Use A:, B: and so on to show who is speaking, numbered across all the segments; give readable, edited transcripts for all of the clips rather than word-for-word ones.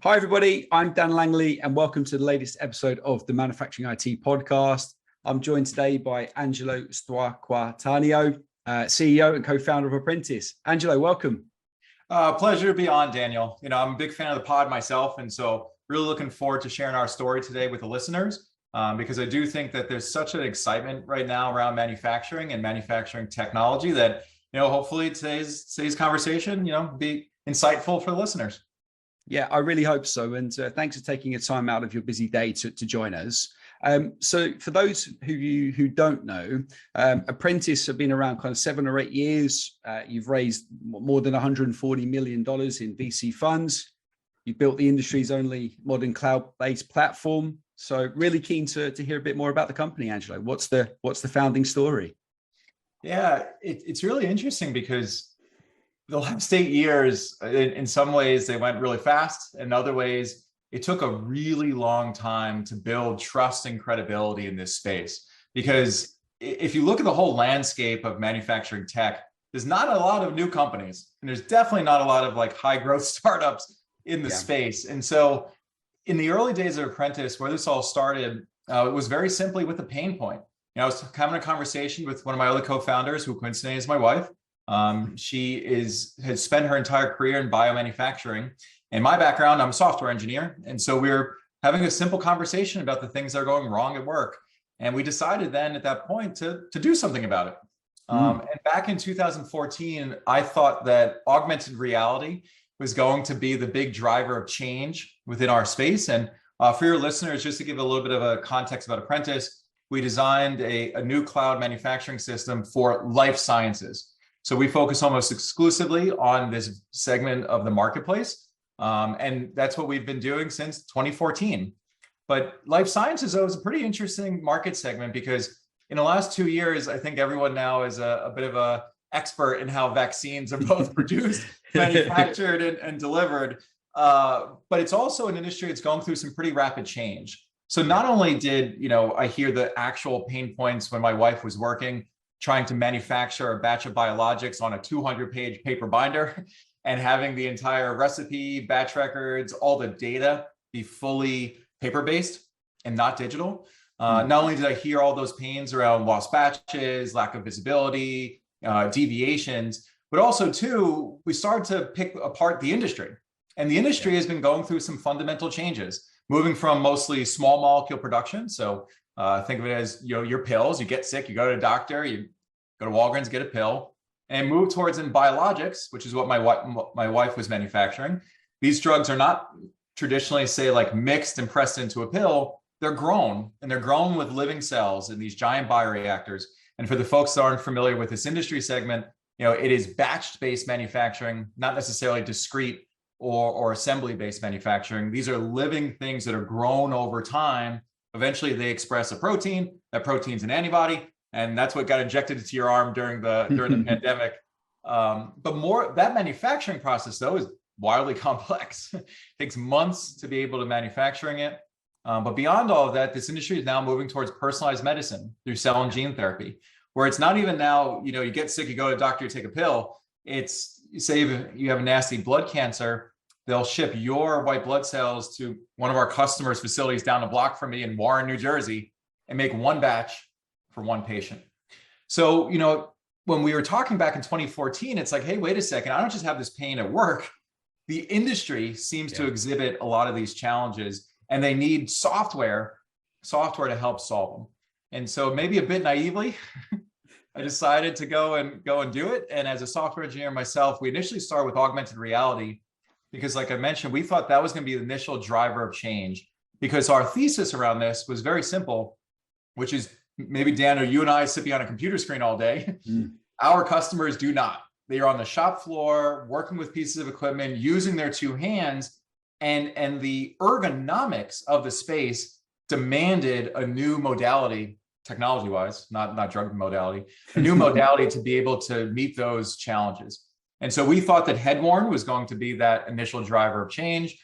A: Hi, everybody. I'm Dan Langley, and welcome to the latest episode of the Manufacturing IT podcast. I'm joined today by Angelo Stracquantanio, CEO and co-founder of Apprentice. Angelo, welcome.
B: Pleasure to be on, Daniel. I'm a big fan of the pod myself, and so really looking forward to sharing our story today with the listeners, because I do think that there's such an excitement right now around manufacturing and manufacturing technology that, hopefully today's conversation, be insightful for the listeners.
A: Yeah, I really hope so. And thanks for taking a time out of your busy day to join us. So for those who don't know, Apprentice have been around kind of 7 or 8 years. You've raised more than $140 million in VC funds. You built the industry's only modern cloud-based platform. So really keen to hear a bit more about the company, Angelo. What's the founding story?
B: Yeah, it's really interesting because the last 8 years, in some ways, they went really fast. In other ways, it took a really long time to build trust and credibility in this space. Because if you look at the whole landscape of manufacturing tech, there's not a lot of new companies, and there's definitely not a lot of high growth startups in the space. And so in the early days of Apprentice, where this all started, it was very simply with a pain point. I was having a conversation with one of my other co-founders, who coincidentally is my wife. She has spent her entire career in biomanufacturing. In my background, I'm a software engineer. And so we were having a simple conversation about the things that are going wrong at work. And we decided then at that point to do something about it. And back in 2014, I thought that augmented reality was going to be the big driver of change within our space. And for your listeners, just to give a little bit of a context about Apprentice, we designed a new cloud manufacturing system for life sciences. So we focus almost exclusively on this segment of the marketplace. And that's what we've been doing since 2014. But life sciences, though, is a pretty interesting market segment because in the last 2 years, I think everyone now is a bit of an expert in how vaccines are both produced, manufactured, and delivered. But it's also an industry that's going through some pretty rapid change. So not only did I hear the actual pain points when my wife was working, trying to manufacture a batch of biologics on a 200-page paper binder and having the entire recipe, batch records, all the data be fully paper-based and not digital. Not only did I hear all those pains around lost batches, lack of visibility, deviations, but also too, we started to pick apart the industry. And the industry has been going through some fundamental changes, moving from mostly small molecule production. So think of it as your pills. You get sick, you go to a doctor, you go to Walgreens, get a pill, and move towards in biologics, which is what my wife was manufacturing. These drugs are not traditionally, say, mixed and pressed into a pill. They're grown, and they're grown with living cells in these giant bioreactors. And for the folks that aren't familiar with this industry segment, it is batch-based manufacturing, not necessarily discrete or assembly-based manufacturing. These are living things that are grown over time. Eventually, they express a protein. That protein's an antibody, and that's what got injected into your arm during the pandemic. But that manufacturing process, though, is wildly complex. It takes months to be able to manufacturing it. But beyond all of that, this industry is now moving towards personalized medicine through cell and gene therapy, where it's not even now, you get sick, you go to a doctor, you take a pill. It's, say you have a nasty blood cancer, they'll ship your white blood cells to one of our customers' facilities down the block from me in Warren, New Jersey, and make one batch for one patient. So, when we were talking back in 2014, it's like, hey, wait a second, I don't just have this pain at work. The industry seems to exhibit a lot of these challenges, and they need software to help solve them. And so maybe a bit naively, I decided to go and do it. And as a software engineer myself, we initially started with augmented reality because, like I mentioned, we thought that was going to be the initial driver of change, because our thesis around this was very simple, which is maybe, Dan, or you and I sit behind a computer screen all day. Our customers do not. They are on the shop floor, working with pieces of equipment, using their two hands, and the ergonomics of the space demanded a new modality, technology-wise, not drug modality, a new modality to be able to meet those challenges. And so we thought that head-worn was going to be that initial driver of change.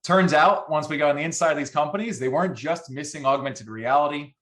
B: Turns out, once we got on the inside of these companies, they weren't just missing augmented reality.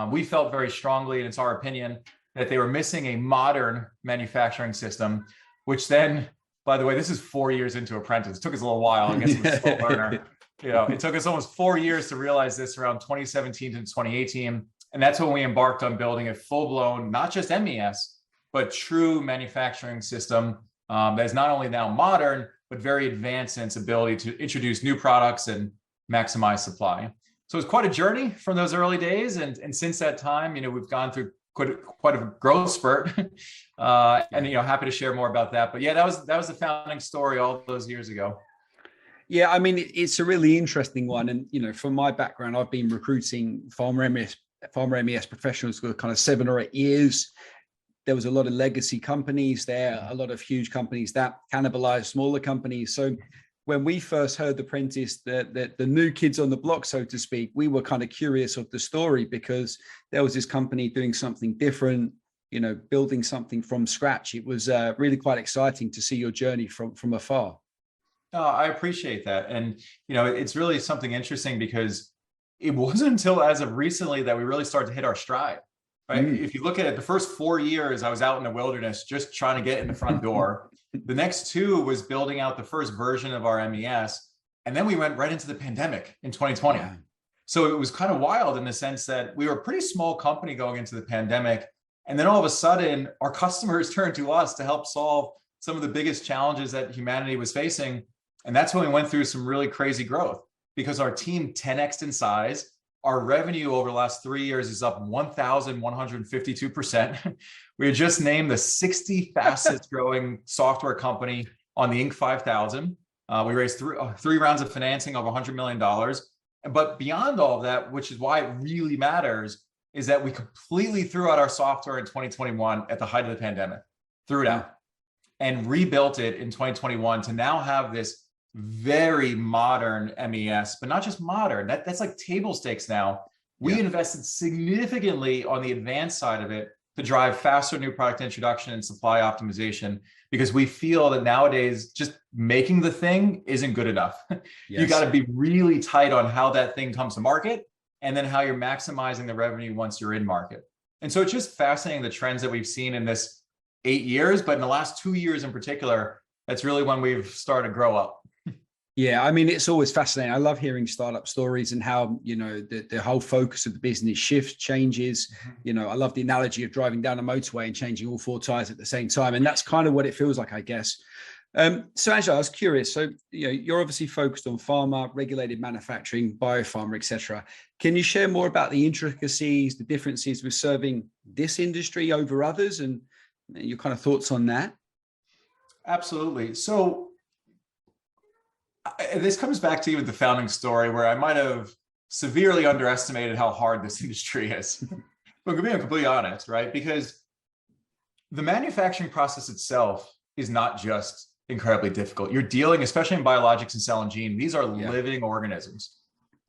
B: We felt very strongly, and it's our opinion, that they were missing a modern manufacturing system, which then, by the way, this is 4 years into Apprentice. It took us a little while. I guess it was a slow learner. It took us almost 4 years to realize this around 2017 to 2018. And that's when we embarked on building a full-blown, not just MES, but true manufacturing system that is not only now modern, but very advanced in its ability to introduce new products and maximize supply. So it's quite a journey from those early days. And since that time, we've gone through quite a growth spurt, and happy to share more about that. But yeah, that was the founding story all those years ago.
A: Yeah, I mean, it's a really interesting one. And from my background, I've been recruiting pharma MES professionals for kind of 7 or 8 years. There was a lot of legacy companies there, a lot of huge companies that cannibalized smaller companies. So when we first heard Apprentice, the new kids on the block, so to speak, we were kind of curious of the story, because there was this company doing something different, building something from scratch. It was really quite exciting to see your journey from afar.
B: Oh, I appreciate that. And, it's really something interesting, because it wasn't until as of recently that we really started to hit our stride, right? If you look at it, the first 4 years I was out in the wilderness just trying to get in the front door. The next 2 was building out the first version of our MES. And then we went right into the pandemic in 2020. Yeah. So it was kind of wild in the sense that we were a pretty small company going into the pandemic. And then all of a sudden, our customers turned to us to help solve some of the biggest challenges that humanity was facing. And that's when we went through some really crazy growth, because our team 10x'd in size. Our revenue over the last 3 years is up 1,152%. We were just named the 60th fastest growing software company on the Inc. 5000. We raised 3 rounds of financing of $100 million. But beyond all of that, which is why it really matters, is that we completely threw out our software in 2021 at the height of the pandemic, threw it out, and rebuilt it in 2021 to now have this very modern MES, but not just modern. That's like table stakes now. We invested significantly on the advanced side of it to drive faster new product introduction and supply optimization, because we feel that nowadays just making the thing isn't good enough. You got to be really tight on how that thing comes to market, and then how you're maximizing the revenue once you're in market. And so it's just fascinating, the trends that we've seen in this 8 years, but in the last 2 years in particular, that's really when we've started to grow up.
A: Yeah, I mean, it's always fascinating. I love hearing startup stories and how, the whole focus of the business shift changes. I love the analogy of driving down a motorway and changing all 4 tires at the same time. And that's kind of what it feels like, I guess. So Angelo, I was curious. So, you're obviously focused on pharma, regulated manufacturing, biopharma, et cetera. Can you share more about the intricacies, the differences with serving this industry over others, and your kind of thoughts on that?
B: Absolutely. So this comes back to even the founding story, where I might have severely underestimated how hard this industry is. But being completely honest, right? Because the manufacturing process itself is not just incredibly difficult. You're dealing, especially in biologics and cell and gene, these are living organisms.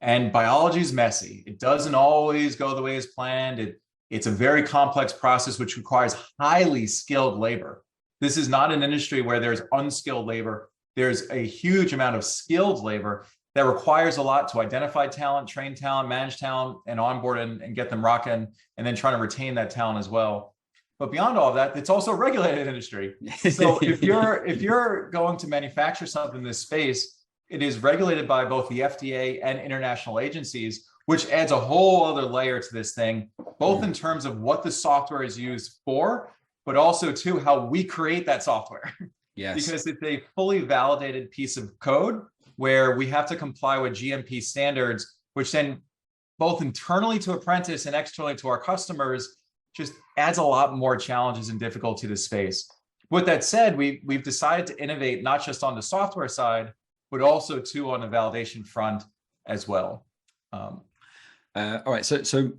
B: And biology is messy. It doesn't always go the way as planned. It's a very complex process, which requires highly skilled labor. This is not an industry where there's unskilled labor. There's a huge amount of skilled labor that requires a lot to identify talent, train talent, manage talent, and onboard and get them rocking, and then trying to retain that talent as well. But beyond all of that, it's also a regulated industry. So if you're going to manufacture something in this space, it is regulated by both the FDA and international agencies, which adds a whole other layer to this thing, both in terms of what the software is used for, but also too how we create that software. Yes. Because it's a fully validated piece of code where we have to comply with GMP standards, which then both internally to Apprentice and externally to our customers just adds a lot more challenges and difficulty to the space. With that said, we've decided to innovate not just on the software side, but also too on the validation front as well.
A: All right. So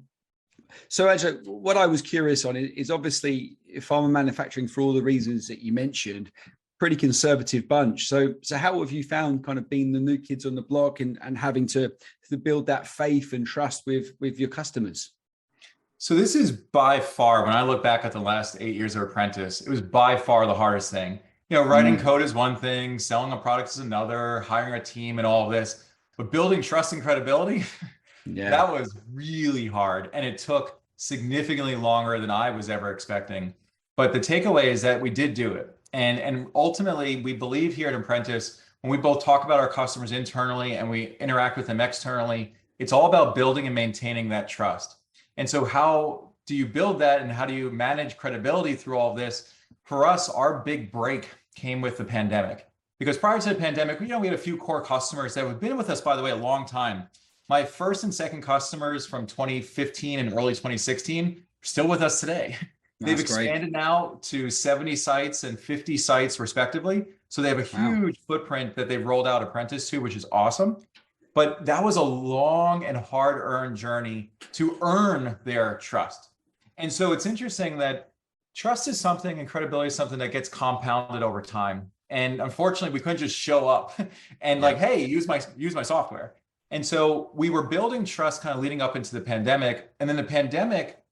A: Angelo, what I was curious on is obviously pharma manufacturing, for all the reasons that you mentioned, pretty conservative bunch. So how have you found kind of being the new kids on the block and having to build that faith and trust with your customers?
B: So this is by far, when I look back at the last 8 years of Apprentice, it was by far the hardest thing. Writing code is one thing, selling a product is another, hiring a team and all of this, but building trust and credibility, that was really hard. And it took significantly longer than I was ever expecting. But the takeaway is that we did do it. And ultimately, we believe here at Apprentice, when we both talk about our customers internally and we interact with them externally, it's all about building and maintaining that trust. And so how do you build that and how do you manage credibility through all of this? For us, our big break came with the pandemic. Because prior to the pandemic, we had a few core customers that have been with us, by the way, a long time. My first and second customers from 2015 and early 2016 are still with us today. They've expanded now to 70 sites and 50 sites respectively. So they have a huge footprint that they've rolled out Apprentice to, which is awesome. But that was a long and hard-earned journey to earn their trust. And so it's interesting that trust is something and credibility is something that gets compounded over time. And unfortunately, we couldn't just show up and like, hey, use my software. And so we were building trust kind of leading up into the pandemic. And then the pandemic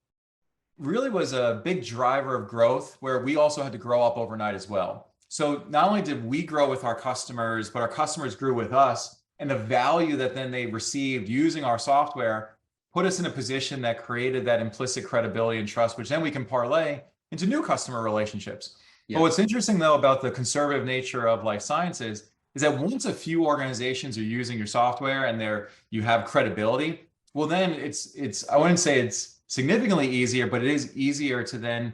B: really was a big driver of growth where we also had to grow up overnight as well. So not only did we grow with our customers, but our customers grew with us. And the value that then they received using our software put us in a position that created that implicit credibility and trust, which then we can parlay into new customer relationships. But what's interesting though about the conservative nature of life sciences is that once a few organizations are using your software and you have credibility, well then it's I wouldn't say it's significantly easier, but it is easier to then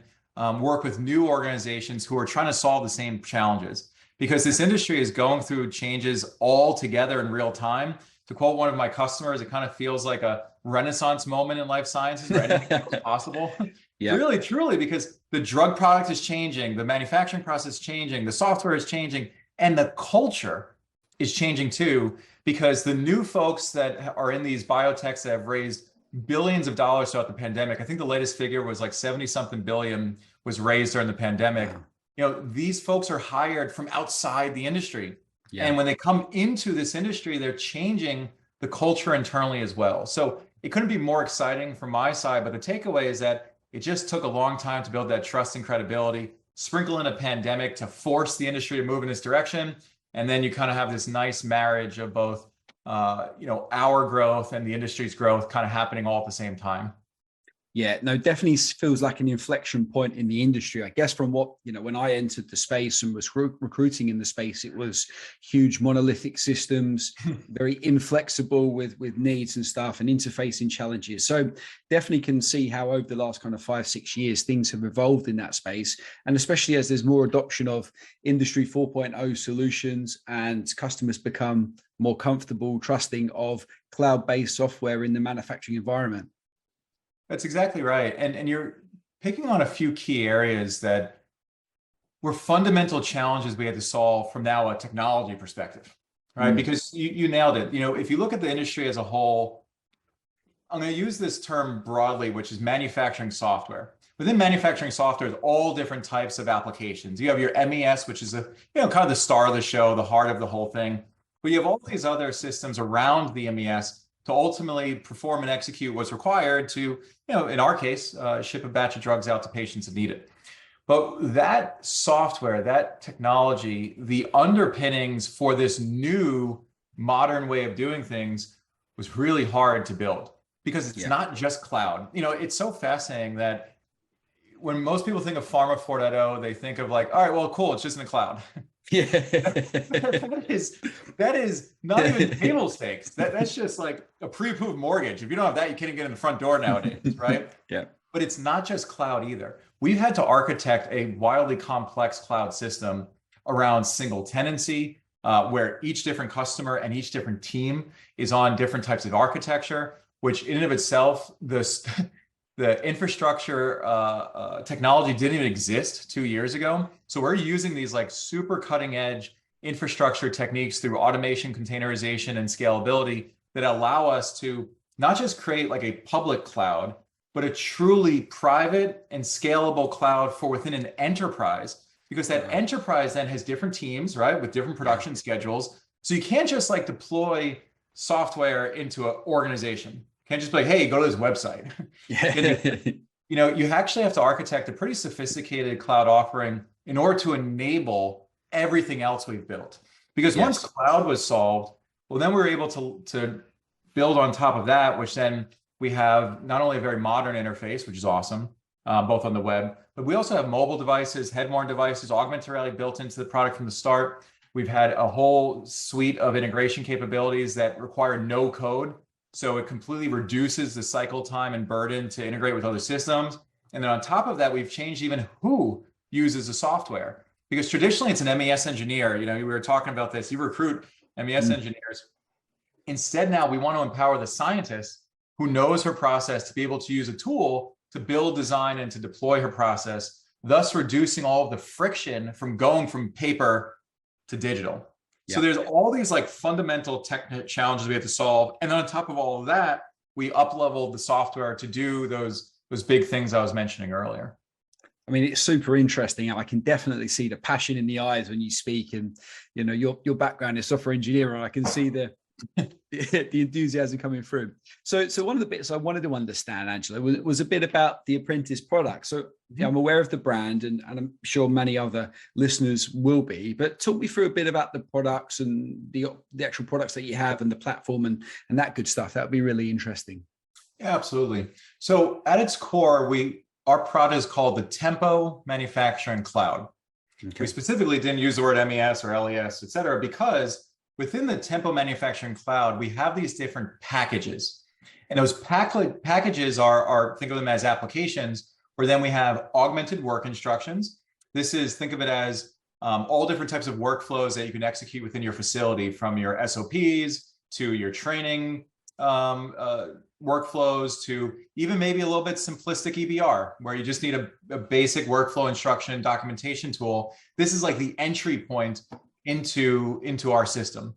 B: work with new organizations who are trying to solve the same challenges. Because this industry is going through changes all together in real time. To quote one of my customers, it kind of feels like a renaissance moment in life sciences where anything is possible. Really, truly, because the drug product is changing, the manufacturing process is changing, the software is changing, and the culture is changing too, because the new folks that are in these biotechs that have raised billions of dollars throughout the pandemic, I think the latest figure was like 70-something billion was raised during the pandemic. These folks are hired from outside the industry. And when they come into this industry, they're changing the culture internally as well. So it couldn't be more exciting from my side, but the takeaway is that it just took a long time to build that trust and credibility, sprinkle in a pandemic to force the industry to move in this direction. And then you kind of have this nice marriage of both, our growth and the industry's growth kind of happening all at the same time.
A: Yeah, no, definitely feels like an inflection point in the industry. I guess from what, when I entered the space and was recruiting in the space, it was huge monolithic systems, very inflexible with needs and stuff and interfacing challenges. So definitely can see how over the last kind of 5-6 years, things have evolved in that space. And especially as there's more adoption of industry 4.0 solutions and customers become more comfortable, trusting of cloud-based software in the manufacturing environment.
B: That's exactly right. And you're picking on a few key areas that were fundamental challenges we had to solve from now a technology perspective, right? Because you nailed it. If you look at the industry as a whole, I'm going to use this term broadly, which is manufacturing software. Within manufacturing software, there's all different types of applications. You have your MES, which is kind of the star of the show, the heart of the whole thing. But you have all these other systems around the MES to ultimately perform and execute what's required to, in our case, ship a batch of drugs out to patients that need it. But that software, that technology, the underpinnings for this new modern way of doing things was really hard to build because it's not just cloud. It's so fascinating that when most people think of Pharma 4.0, they think of like, all right, well, cool, it's just in the cloud. that is not even table stakes. That's just like a pre-approved mortgage. If you don't have that, you can't get in the front door nowadays, right? But it's not just cloud either. We've had to architect a wildly complex cloud system around single tenancy, where each different customer and each different team is on different types of architecture, which in and of itself, the infrastructure technology didn't even exist 2 years ago. So we're using these like super cutting edge infrastructure techniques through automation, containerization, and scalability that allow us to not just create like a public cloud, but a truly private and scalable cloud for within an enterprise, because that enterprise then has different teams, right, with different production schedules. So you can't just like deploy software into an organization. Can't just be like, hey, go to this website. You actually have to architect a pretty sophisticated cloud offering in order to enable everything else we've built. Because once cloud was solved, well, then we're able to build on top of that, which then we have not only a very modern interface, which is awesome, both on the web, but we also have mobile devices, head-worn devices, augmented reality built into the product from the start. We've had a whole suite of integration capabilities that require no code. So it completely reduces the cycle time and burden to integrate with other systems. And then on top of that, we've changed even who uses the software. Because traditionally it's an MES engineer. You know, we were talking about this, you recruit MES engineers. Instead now we want to empower the scientist who knows her process to be able to use a tool to build, design, and to deploy her process, thus reducing all of the friction from going from paper to digital. So there's all these like fundamental tech challenges we have to solve. And then on top of all of that, we up-leveled the software to do those big things I was mentioning earlier.
A: I mean, it's super interesting. I can definitely see the passion in the eyes when you speak, and you know, your background is software engineer, and I can see the enthusiasm coming through. So one of the bits I wanted to understand, Angelo, was a bit about the Apprentice product. So I'm aware of the brand, and I'm sure many other listeners will be, but talk me through a bit about the products and the actual products that you have and the platform and that good stuff. That would be really interesting.
B: Yeah, absolutely. So at its core, our product is called the Tempo Manufacturing Cloud. Okay. We specifically didn't use the word MES or LES, et cetera, because within the Tempo Manufacturing Cloud, we have these different packages. And those packages are, think of them as applications, where then we have augmented work instructions. This is, think of it as all different types of workflows that you can execute within your facility, from your SOPs to your training workflows to even maybe a little bit simplistic EBR, where you just need a basic workflow instruction and documentation tool. This is like the entry point into our system.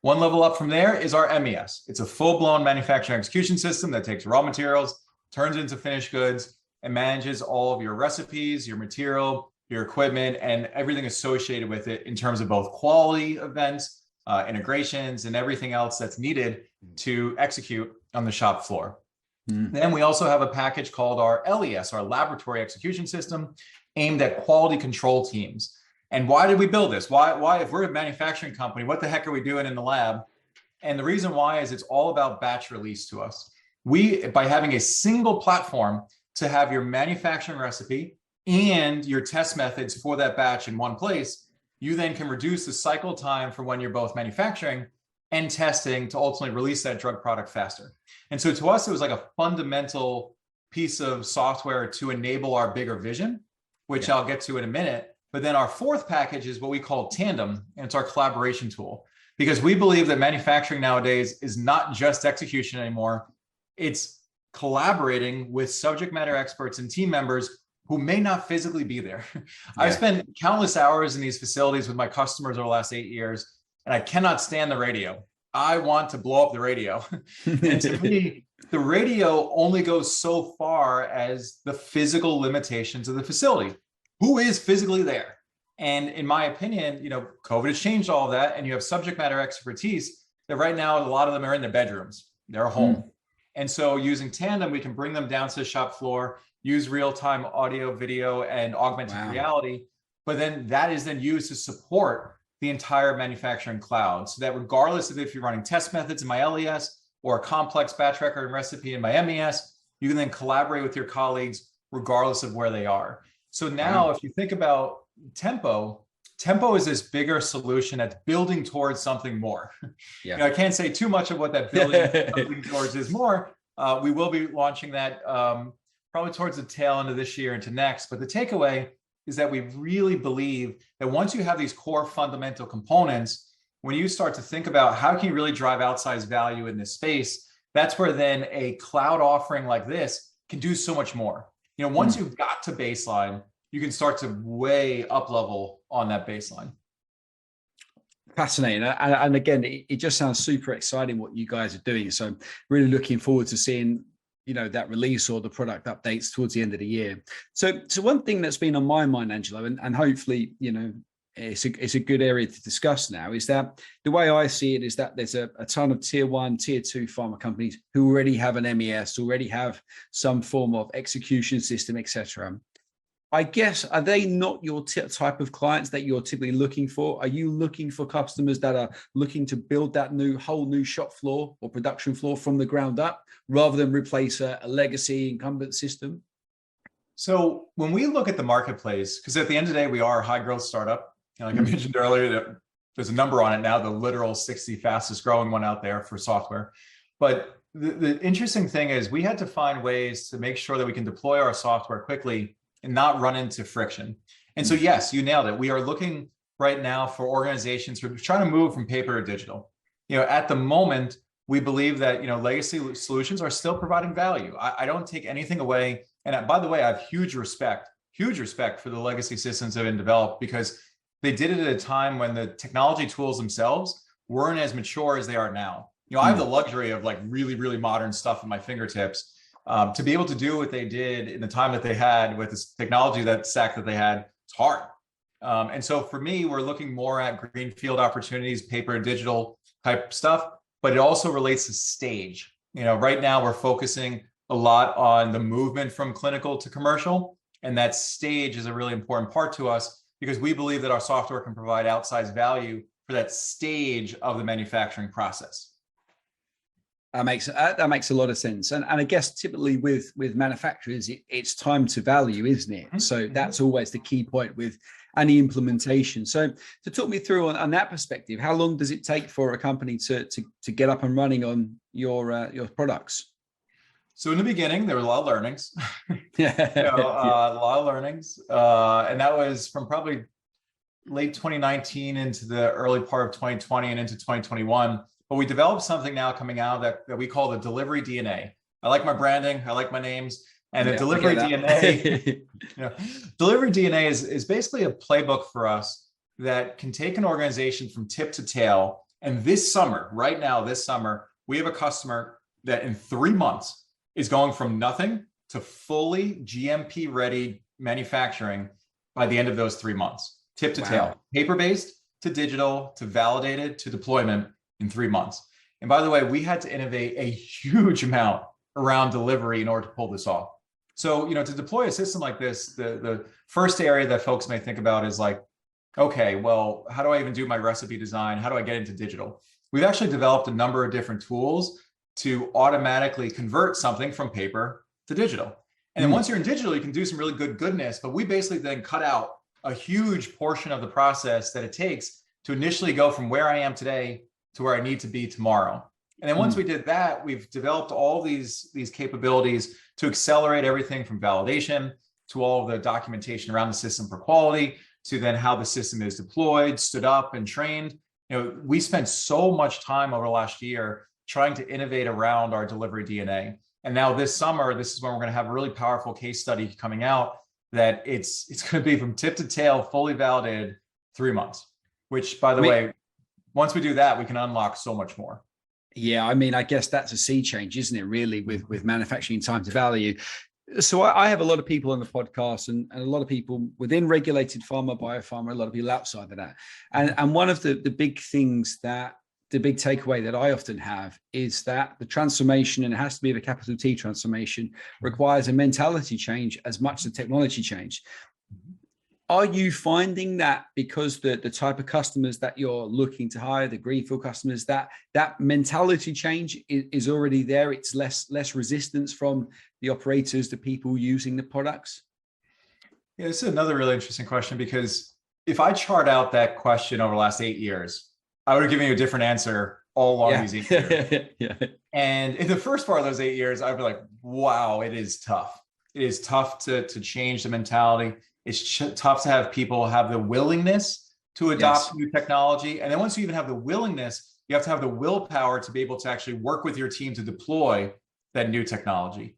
B: One level up from there is our MES. It's a full-blown manufacturing execution system that takes raw materials, turns into finished goods, and manages all of your recipes, your material, your equipment, and everything associated with it in terms of both quality events, integrations, and everything else that's needed to execute on the shop floor. Then we also have a package called our LES, our laboratory execution system, aimed at quality control teams. And why did we build this? Why, if we're a manufacturing company, what the heck are we doing in the lab? And the reason why is it's all about batch release to us. By having a single platform to have your manufacturing recipe and your test methods for that batch in one place, you then can reduce the cycle time for when you're both manufacturing and testing to ultimately release that drug product faster. And so to us, it was like a fundamental piece of software to enable our bigger vision, which I'll get to in a minute. But then our fourth package is what we call Tandem, and it's our collaboration tool, because we believe that manufacturing nowadays is not just execution anymore. It's collaborating with subject matter experts and team members who may not physically be there. I've spent countless hours in these facilities with my customers over the last 8 years, and I cannot stand the radio. I want to blow up the radio. And to me, the radio only goes so far as the physical limitations of the facility. Who is physically there? And in my opinion, you know, COVID has changed all of that, and you have subject matter expertise that right now, a lot of them are in their bedrooms, they're home. And so using Tandem, we can bring them down to the shop floor, use real-time audio, video, and augmented reality. But then that is then used to support the entire manufacturing cloud. So that regardless of if you're running test methods in my LES or a complex batch record and recipe in my MES, you can then collaborate with your colleagues regardless of where they are. So now if you think about Tempo is this bigger solution that's building towards something more. You know, I can't say too much of what that building towards is more. We will be launching that probably towards the tail end of this year into next. But the takeaway is that we really believe that once you have these core fundamental components, when you start to think about how can you really drive outsized value in this space, that's where then a cloud offering like this can do so much more. You know, once you've got to baseline, you can start to way up level on that baseline.
A: Fascinating. And again, it just sounds super exciting what you guys are doing. So I'm really looking forward to seeing, you know, that release or the product updates towards the end of the year. So one thing that's been on my mind, Angelo, and hopefully, you know, it's a good area to discuss now, is that the way I see it is that there's a ton of tier 1, tier 2 pharma companies who already have an MES, already have some form of execution system, etc. I guess, are they not your type of clients that you're typically looking for? Are you looking for customers that are looking to build that whole new shop floor or production floor from the ground up, rather than replace a legacy incumbent system?
B: So when we look at the marketplace, because at the end of the day, we are a high growth startup. Like I mentioned earlier, there's a number on it now, the literal 60 fastest growing one out there for software. But the interesting thing is we had to find ways to make sure that we can deploy our software quickly and not run into friction. And so, yes, you nailed it. We are looking right now for organizations who are trying to move from paper to digital. At the moment, we believe that, legacy solutions are still providing value. I don't take anything away. And by the way, I have huge respect for the legacy systems that have been developed, because they did it at a time when the technology tools themselves weren't as mature as they are now. I have the luxury of like really, really modern stuff at my fingertips. To be able to do what they did in the time that they had with this technology stack that they had, it's hard. And so for me, we're looking more at greenfield opportunities, paper and digital type stuff, but it also relates to stage. Right now we're focusing a lot on the movement from clinical to commercial, and that stage is a really important part to us because we believe that our software can provide outsized value for that stage of the manufacturing process.
A: That makes a lot of sense, and I guess typically with manufacturers, it's time to value, isn't it? So that's always the key point with any implementation. So to talk me through on that perspective, how long does it take for a company to get up and running on your products?
B: So in the beginning, there were a lot of learnings, a lot of learnings, and that was from probably late 2019 into the early part of 2020 and into 2021. But we developed something now coming out that we call the delivery DNA. I like my branding. I like my names. And the delivery DNA, delivery DNA is basically a playbook for us that can take an organization from tip to tail. And this summer, right now, we have a customer that in 3 months is going from nothing to fully GMP ready manufacturing by the end of those 3 months, tip to tail, paper-based to digital to validated to deployment in 3 months. And by the way, we had to innovate a huge amount around delivery in order to pull this off. So, to deploy a system like this, the first area that folks may think about is like, okay, well, how do I even do my recipe design? How do I get into digital? We've actually developed a number of different tools to automatically convert something from paper to digital. And then once you're in digital, you can do some really good goodness, but we basically then cut out a huge portion of the process that it takes to initially go from where I am today to where I need to be tomorrow. And then once we did that, we've developed all these capabilities to accelerate everything from validation to all of the documentation around the system for quality, to then how the system is deployed, stood up, and trained. We spent so much time over the last year trying to innovate around our delivery DNA. And now this summer, this is when we're going to have a really powerful case study coming out that it's going to be from tip to tail, fully validated, 3 months, which, by the way, once we do that, we can unlock so much more.
A: Yeah, I guess that's a sea change, isn't it, really, with manufacturing time to value. So I have a lot of people on the podcast and a lot of people within regulated pharma, biopharma, a lot of people outside of that. And one of the big things the big takeaway that I often have is that the transformation, and it has to be the capital T transformation, requires a mentality change as much as technology change. Are you finding that because the type of customers that you're looking to hire, the greenfield customers, that mentality change is already there? It's less resistance from the operators, the people using the products?
B: Yeah, this is another really interesting question, because if I chart out that question over the last 8 years, I would have given you a different answer all along these 8 years. And in the first part of those 8 years, I'd be like, wow, it is tough. It is tough to change the mentality. It's tough to have people have the willingness to adopt new technology. And then once you even have the willingness, you have to have the willpower to be able to actually work with your team to deploy that new technology.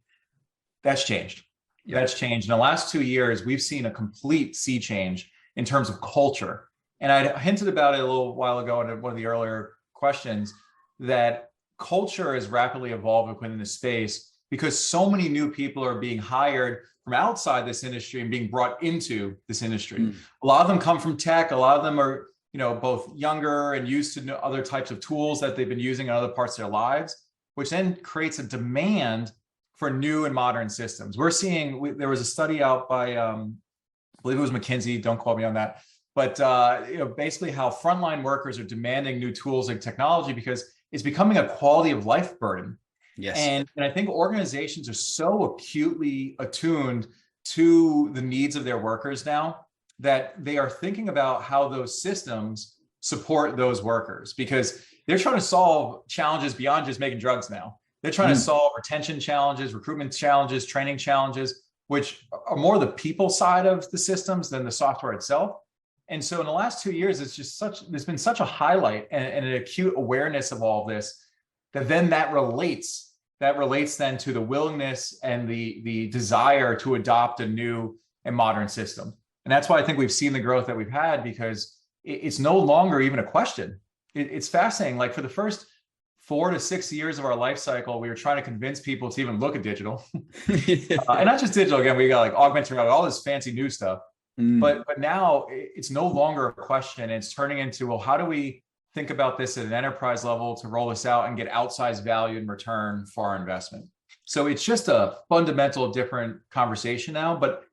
B: That's changed. That's changed. In the last 2 years, we've seen a complete sea change in terms of culture. And I hinted about it a little while ago in one of the earlier questions, that culture has rapidly evolved within the space because so many new people are being hired from outside this industry and being brought into this industry. A lot of them come from tech. A lot of them are, both younger and used to other types of tools that they've been using in other parts of their lives, which then creates a demand for new and modern systems. We're seeing, there was a study out by, I believe it was McKinsey, don't quote me on that, but basically how frontline workers are demanding new tools and technology because it's becoming a quality of life burden.
A: Yes.
B: And I think organizations are so acutely attuned to the needs of their workers now that they are thinking about how those systems support those workers, because they're trying to solve challenges beyond just making drugs now. They're trying to solve retention challenges, recruitment challenges, training challenges, which are more the people side of the systems than the software itself. And so in the last 2 years, there's been such a highlight and an acute awareness of all of this, that relates then to the willingness and the desire to adopt a new and modern system. And that's why I think we've seen the growth that we've had, because it's no longer even a question. It's fascinating. Like for the first 4 to 6 years of our life cycle, we were trying to convince people to even look at digital. And not just digital, again, we got like augmented reality, all this fancy new stuff. But now it's no longer a question. It's turning into, well, how do we think about this at an enterprise level to roll this out and get outsized value in return for our investment? So it's just a fundamental different conversation now. But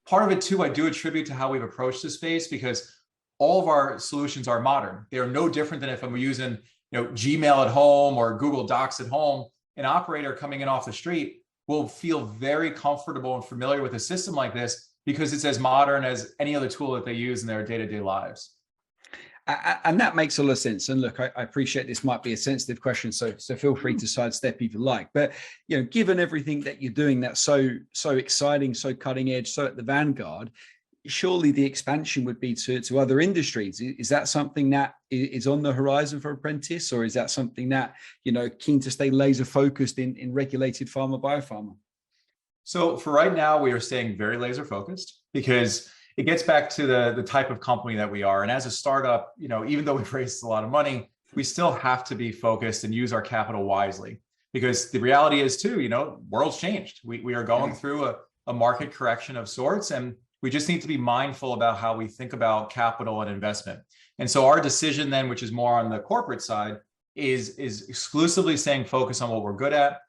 B: part of it too, I do attribute to how we've approached this space, because all of our solutions are modern. They are no different than if I'm using Gmail at home or Google Docs at home. An operator coming in off the street will feel very comfortable and familiar with a system like this, because it's as modern as any other tool that they use in their day-to-day lives.
A: And that makes a lot of sense. And look, I appreciate this might be a sensitive question, so feel free to sidestep if you like. But given everything that you're doing that's so exciting, so cutting edge, so at the vanguard, surely the expansion would be to other industries. Is that something that is on the horizon for Apprentice, or is that something that keen to stay laser focused in regulated pharma, biopharma?
B: So for right now, we are staying very laser focused, because it gets back to the type of company that we are. And as a startup, even though we've raised a lot of money, we still have to be focused and use our capital wisely, because the reality is too, world's changed. We are going through a market correction of sorts, and we just need to be mindful about how we think about capital and investment. And so our decision then, which is more on the corporate side, is exclusively staying focused on what we're good at,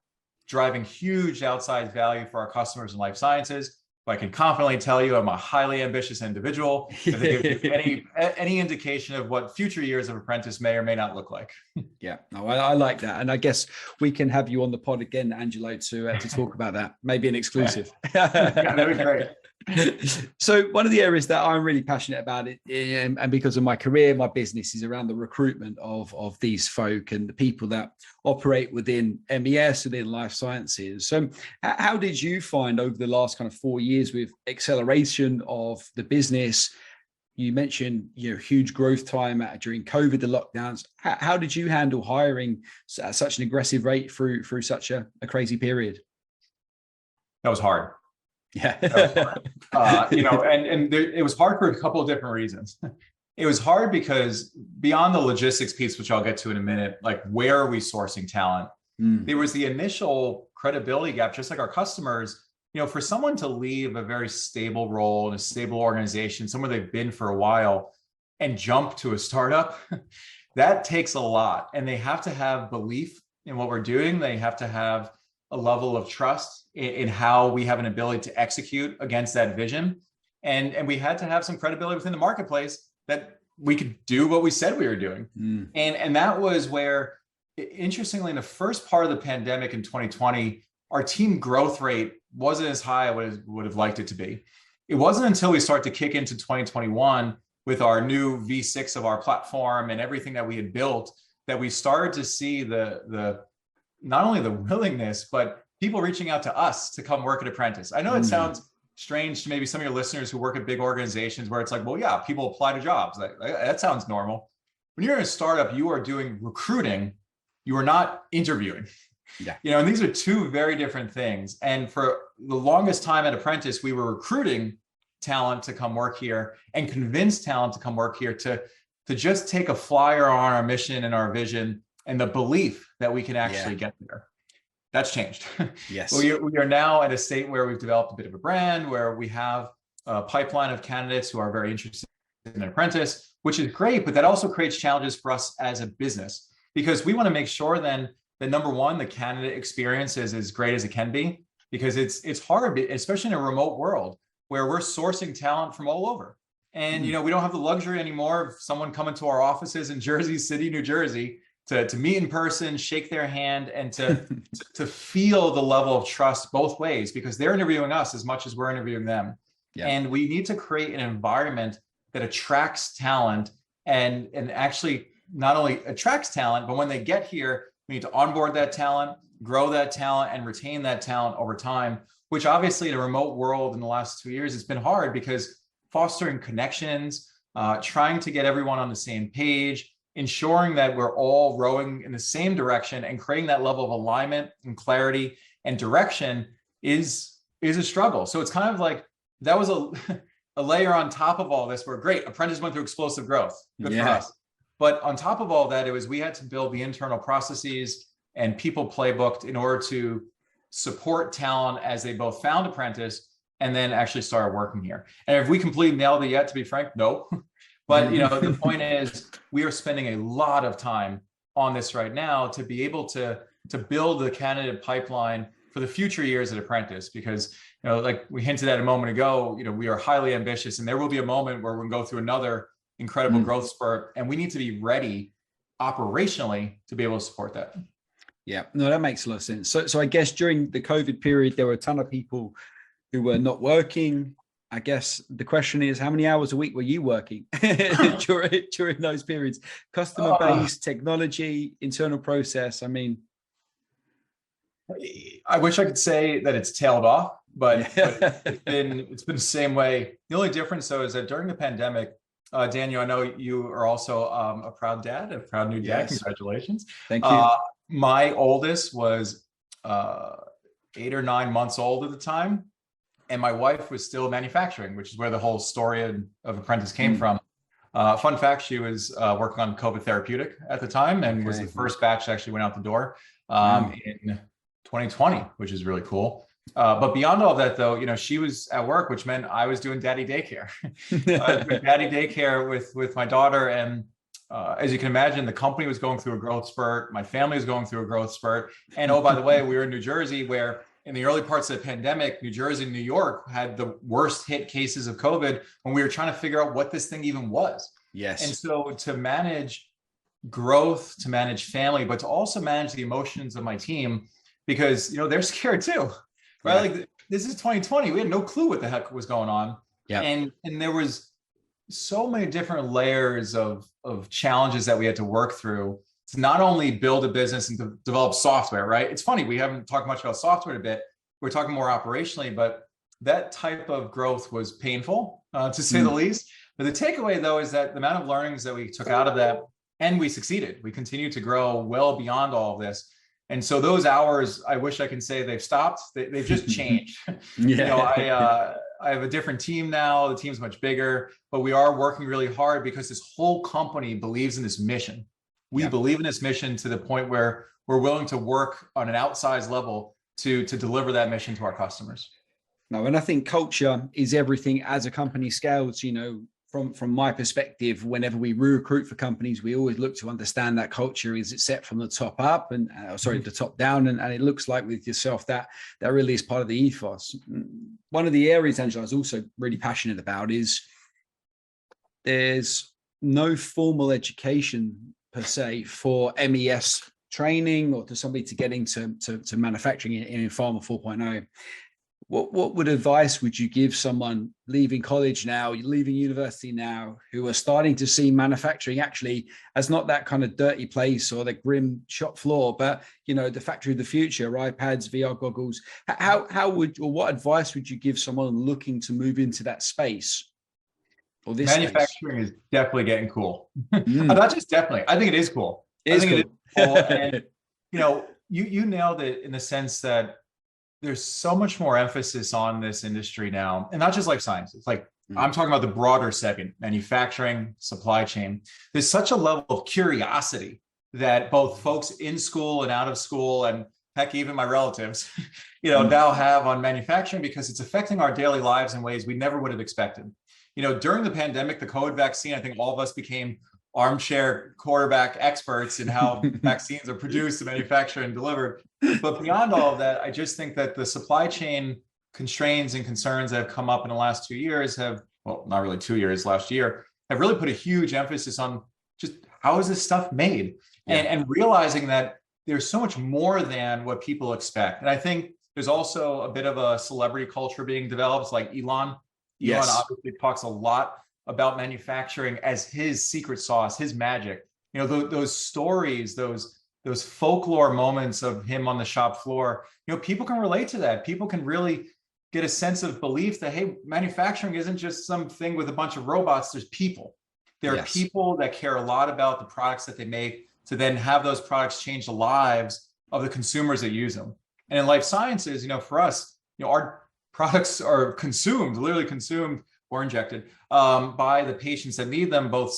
B: driving huge outside value for our customers in life sciences. But I can confidently tell you I'm a highly ambitious individual. If they give you any indication of what future years of Apprentice may or may not look like.
A: Yeah, no, I like that. And I guess we can have you on the pod again, Angelo, to talk about that. Maybe an exclusive.
B: Yeah, that'd be great.
A: So one of the areas that I'm really passionate about, and because of my career, my business, is around the recruitment of these folk and the people that operate within MES, within life sciences. So how did you find over the last kind of 4 years with acceleration of the business? You mentioned huge growth time during COVID, the lockdowns. How did you handle hiring at such an aggressive rate through such a crazy period?
B: That was hard.
A: Yeah.
B: It was hard for a couple of different reasons. It was hard because beyond the logistics piece, which I'll get to in a minute, like where are we sourcing talent? There was the initial credibility gap, just like our customers, for someone to leave a very stable role in a stable organization, somewhere they've been for a while, and jump to a startup, that takes a lot. And they have to have belief in what we're doing. They have to have a level of trust in how we have an ability to execute against that vision. And we had to have some credibility within the marketplace that we could do what we said we were doing. And that was where, interestingly, in the first part of the pandemic in 2020, our team growth rate wasn't as high as I would have liked it to be. It wasn't until we start to kick into 2021 with our new V6 of our platform and everything that we had built that we started to see the not only the willingness, but people reaching out to us to come work at Apprentice. I know it sounds strange to maybe some of your listeners who work at big organizations where it's like, well, yeah, people apply to jobs. That sounds normal. When you're in a startup, you are doing recruiting. You are not interviewing.
A: Yeah.
B: And these are two very different things. And for the longest time at Apprentice, we were recruiting talent to come work here and convince talent to come work here to just take a flyer on our mission and our vision and the belief that we can actually get there. That's changed.
A: Yes.
B: We are now at a state where we've developed a bit of a brand, where we have a pipeline of candidates who are very interested in an Apprentice, which is great, but that also creates challenges for us as a business, because we want to make sure then that, number one, the candidate experience is as great as it can be, because it's hard, especially in a remote world where we're sourcing talent from all over. And, we don't have the luxury anymore of someone coming to our offices in Jersey City, New Jersey, to meet in person, shake their hand, and to feel the level of trust both ways, because they're interviewing us as much as we're interviewing them. Yeah. And we need to create an environment that attracts talent and actually not only attracts talent, but when they get here, we need to onboard that talent, grow that talent, and retain that talent over time, which obviously in a remote world in the last 2 years, it's been hard because fostering connections, trying to get everyone on the same page, ensuring that we're all rowing in the same direction and creating that level of alignment and clarity and direction is a struggle. So it's kind of like that was a layer on top of all this where great, Apprentice went through explosive growth. Good for us. But on top of all that, it was we had to build the internal processes and people playbooked in order to support talent as they both found Apprentice and then actually started working here. And if we completely nailed it yet, to be frank, no. But the point is we are spending a lot of time on this right now to be able to build the candidate pipeline for the future years at Apprentice, because like we hinted at a moment ago, we are highly ambitious, and there will be a moment where we'll go through another incredible growth spurt, and we need to be ready operationally to be able to support that.
A: Yeah, no, that makes a lot of sense. So I guess during the COVID period, there were a ton of people who were not working. I guess the question is, how many hours a week were you working during those periods? Customer base, technology, internal process. I mean,
B: I wish I could say that it's tailed off, but it's been the same way. The only difference though is that during the pandemic, Daniel, I know you are also a proud dad, a proud new dad. Yes. Congratulations.
A: Thank you.
B: My oldest was 8 or 9 months old at the time. And my wife was still manufacturing, which is where the whole story of Apprentice came from. Fun fact, she was working on COVID therapeutic at the time and was the first batch that actually went out the door in 2020, which is really cool. But beyond all of that, though, she was at work, which meant I was doing daddy daycare. Daddy daycare with my daughter. And as you can imagine, the company was going through a growth spurt. My family was going through a growth spurt. And oh, by the way, we were in New Jersey, where in the early parts of the pandemic, New Jersey and New York had the worst hit cases of COVID when we were trying to figure out what this thing even was.
A: Yes.
B: And so to manage growth, to manage family, but to also manage the emotions of my team, because, they're scared too, right? Yeah. Like this is 2020. We had no clue what the heck was going on.
A: Yeah.
B: And there was so many different layers of challenges that we had to work through to not only build a business and to develop software, right? It's funny, we haven't talked much about software in a bit. We're talking more operationally, but that type of growth was painful, to say the least. But the takeaway, though, is that the amount of learnings that we took out of that, and we succeeded. We continued to grow well beyond all of this. And so those hours, I wish I can say they've stopped. They've just changed. I have a different team now. The team's much bigger, but we are working really hard because this whole company believes in this mission. We believe in this mission to the point where we're willing to work on an outsized level to deliver that mission to our customers.
A: No, and I think culture is everything as a company scales. From my perspective, whenever we recruit for companies, we always look to understand that culture. Is it set from the top up and the top down? And it looks like with yourself that really is part of the ethos. One of the areas, Angelo, I was also really passionate about is there's no formal education per se for MES training or to somebody to get into manufacturing in Pharma 4.0. What advice would you give someone leaving college now, leaving university now, who are starting to see manufacturing actually as not that kind of dirty place or the grim shop floor, but the factory of the future, iPads, VR goggles? What advice would you give someone looking to move into that space? Or this
B: manufacturing space? Is definitely getting cool. Not just definitely. I think it is cool. It is cool. And you nailed it in the sense that there's so much more emphasis on this industry now, and not just life sciences. Like I'm talking about the broader segment, manufacturing, supply chain. There's such a level of curiosity that both folks in school and out of school, and heck, even my relatives, now have on manufacturing, because it's affecting our daily lives in ways we never would have expected. During the pandemic, the COVID vaccine, I think all of us became armchair quarterback experts in how vaccines are produced and manufactured and delivered. But beyond all of that, I just think that the supply chain constraints and concerns that have come up in the last 2 years not really 2 years, last year, have really put a huge emphasis on just how is this stuff made? And realizing that there's so much more than what people expect. And I think there's also a bit of a celebrity culture being developed, like Elon. Elon obviously talks a lot about manufacturing as his secret sauce, his magic. You know, those stories, those folklore moments of him on the shop floor, you know, people can relate to that. People can really get a sense of belief that, hey, manufacturing isn't just something with a bunch of robots. There's people. There are people that care a lot about the products that they make to then have those products change the lives of the consumers that use them. And in life sciences, you know, for us, you know, our products are consumed, literally consumed or injected by the patients that need them, both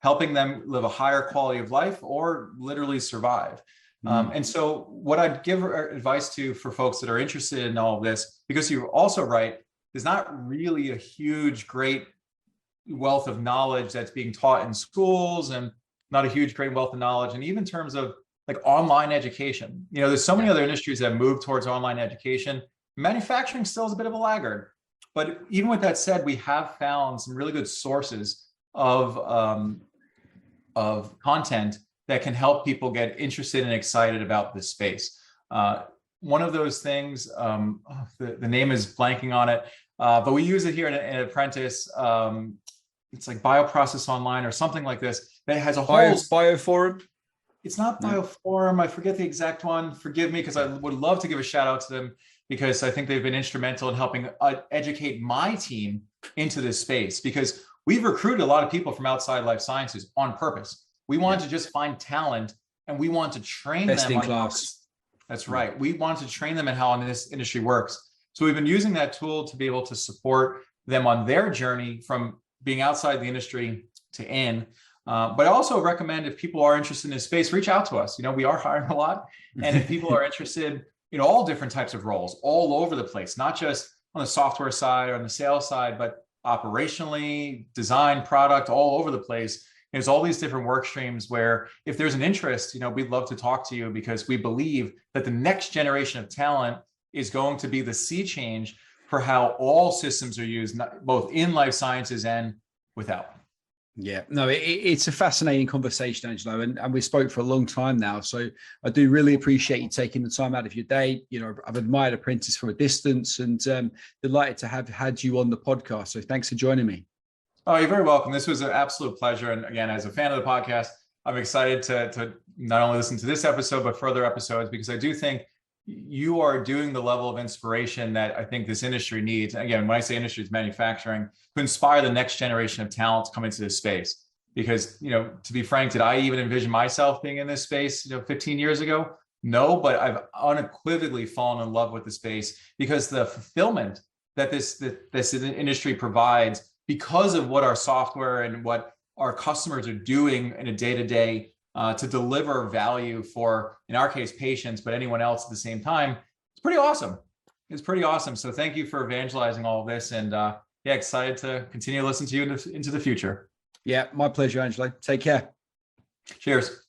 B: helping them live a higher quality of life or literally survive. And so what I'd give advice to for folks that are interested in all of this, because you're also right, there's not really a huge, great wealth of knowledge that's being taught in schools, and not a huge, great wealth of knowledge. And even in terms of like online education, you know, there's so many other industries that move towards online education. Manufacturing still is a bit of a laggard. But even with that said, we have found some really good sources of content that can help people get interested and excited about this space. One of those things, the name is blanking on it, but we use it here in Apprentice. It's like Bioprocess Online or something like this, that has a whole
A: Bioforum.
B: It's not Bioforum. I forget the exact one. Forgive me, because I would love to give a shout out to them, because I think they've been instrumental in helping educate my team into this space, because we've recruited a lot of people from outside life sciences on purpose. We want to just find talent, and we want to train
A: Best
B: them
A: in
B: on
A: class.
B: That's right. We want to train them in how this industry works. So we've been using that tool to be able to support them on their journey from being outside the industry to in. But I also recommend, if people are interested in this space, reach out to us. You know, we are hiring a lot. And if people are interested in all different types of roles all over the place, not just on the software side or on the sales side, but operationally, design, product, all over the place. There's all these different work streams where, if there's an interest, you know, we'd love to talk to you, because we believe that the next generation of talent is going to be the sea change for how all systems are used, both in life sciences and without.
A: Yeah, no, it's a fascinating conversation, Angelo, and we spoke for a long time now. So I do really appreciate you taking the time out of your day. You know, I've admired Apprentice from a distance, and delighted to have had you on the podcast. So thanks for joining me.
B: Oh, you're very welcome. This was an absolute pleasure. And again, as a fan of the podcast, I'm excited to not only listen to this episode, but further episodes, because I do think you are doing the level of inspiration that I think this industry needs. Again, when I say industry, it's manufacturing, to inspire the next generation of talent to come into this space. Because, you know, to be frank, did I even envision myself being in this space, you know, 15 years ago? No, but I've unequivocally fallen in love with the space, because the fulfillment that this industry provides, because of what our software and what our customers are doing in a day-to-day to deliver value for, in our case, patients, but anyone else at the same time, it's pretty awesome. It's pretty awesome. So thank you for evangelizing all of this, and yeah, excited to continue to listen to you into the future.
A: Yeah, my pleasure, Angelo. Take care.
B: Cheers.